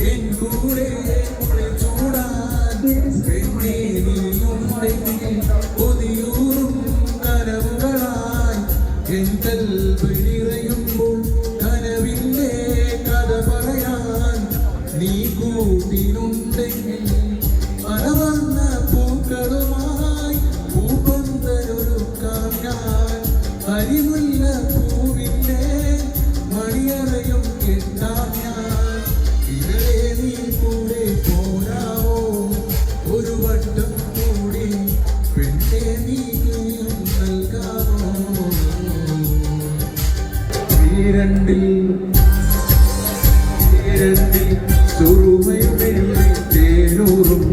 N കൂടെ ചൂടാതെ കൊതിയൂറും കനവുകളായി N കൽബ് നിറയുമ്പോൾ കനവിൻ്റെ കഥ പറയാൻ നീ കൂട്ടിനുണ്ടെങ്കിൽ അനവർണ്ണ പൂക്കളുമായി പൂപ്പന്തലൊരുക്കാം ഞാൻ അരിമുല്ല പൂവിൻ്റെ മണിയറയും കെട്ടാം ഞാൻ ഇവരെ നീ കൂടെ പോരാവോ ഒരു വട്ടം കൂടി പെണ്ണെ നീ നൽകാമോ ഈരണ്ടിൽ സുറുമയുടെ തേനൂറും